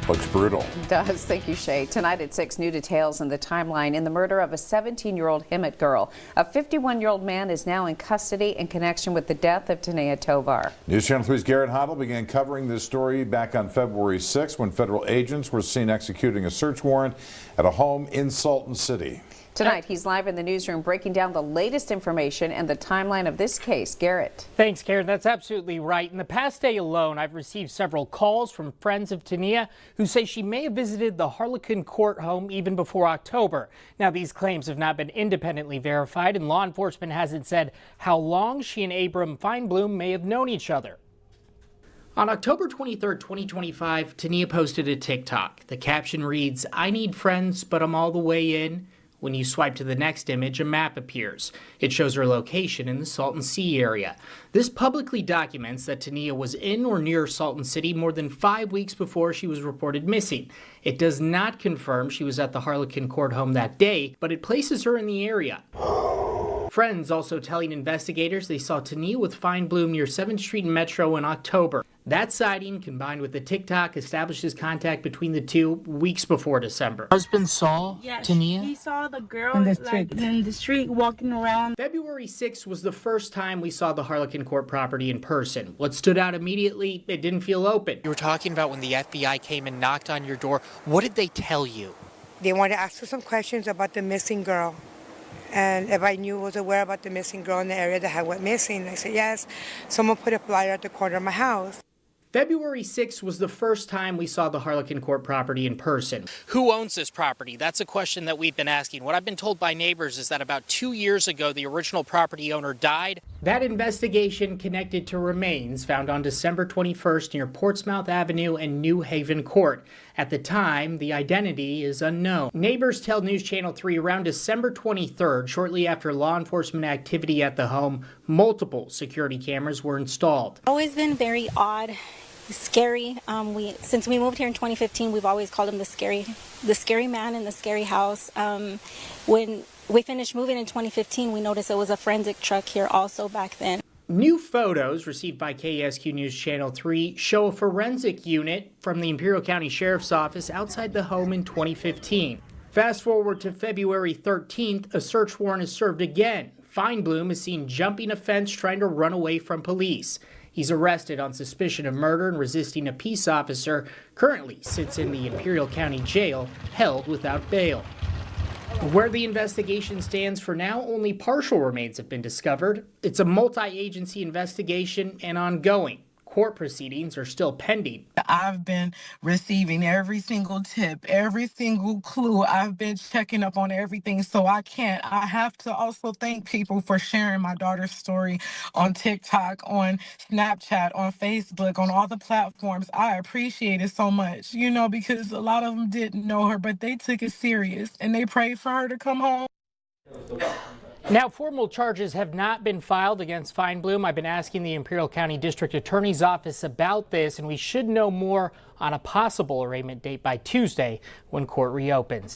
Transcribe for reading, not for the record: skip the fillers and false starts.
Looks brutal. It does. Thank you, Shay. Tonight at 6, new details in the timeline in the murder of a 17-year-old Hemet girl. A 51-year-old man is now in custody in connection with the death of T'Neya Tovar. News Channel 3's Garrett Hoddle began covering this story back on February 6 when federal agents were seen executing a search warrant at a home in Salton City. Tonight, he's live in the newsroom breaking down the latest information and the timeline of this case. Garrett. Thanks, Karen. That's absolutely right. In the past day alone, I've received several calls from friends of T'Neya who say she may have visited the Harlequin Court home even before October. Now, these claims have not been independently verified, and law enforcement hasn't said how long she and Abram Feinblum may have known each other. On October 23, 2025, T'Neya posted a TikTok. The caption reads, "I need friends, but I'm all the way in." When you swipe to the next image, a map appears. It shows her location in the Salton Sea area. This publicly documents that T'Neya was in or near Salton City more than 5 weeks before she was reported missing. It does not confirm she was at the Harlequin Court home that day, but it places her in the area. Friends also telling investigators they saw T'Neya with Feinblum near 7th Street and Metro in October. That sighting, combined with the TikTok, establishes contact between the two weeks before December. Husband saw T'Neya? He saw the girl in the street walking around. February 6th was the first time we saw the Harlequin Court property in person. What stood out immediately, it didn't feel open. You were talking about when the FBI came and knocked on your door. What did they tell you? They wanted to ask her some questions about the missing girl. And if I was aware about the missing girl in the area that had went missing, I said, yes. Someone put a flyer at the corner of my house. February 6th was the first time we saw the Harlequin Court property in person. Who owns this property? That's a question that we've been asking. What I've been told by neighbors is that about 2 years ago, the original property owner died. That investigation connected to remains found on December 21st near Portsmouth Avenue and New Haven Court. At the time, the identity is unknown. Neighbors tell News Channel 3 around December 23rd, shortly after law enforcement activity at the home, multiple security cameras were installed. Always been very odd, scary. Since we moved here in 2015, we've always called him the scary man in the scary house. When we finished moving in 2015, we noticed there was a forensic truck here also back then. New photos received by KSQ News Channel 3 show a forensic unit from the Imperial County Sheriff's Office outside the home in 2015. Fast forward to February 13th, a search warrant is served again. Feinblum is seen jumping a fence trying to run away from police. He's arrested on suspicion of murder and resisting a peace officer, currently sits in the Imperial County Jail, held without bail. Where the investigation stands for now, only partial remains have been discovered. It's a multi-agency investigation and ongoing. Court proceedings are still pending. I've been receiving every single tip, every single clue. I've been checking up on everything, so I have to also thank people for sharing my daughter's story on TikTok, on Snapchat, on Facebook, on all the platforms. I appreciate it so much, because a lot of them didn't know her, but they took it serious and they prayed for her to come home. Now, formal charges have not been filed against Feinblum. I've been asking the Imperial County District Attorney's Office about this, and we should know more on a possible arraignment date by Tuesday when court reopens.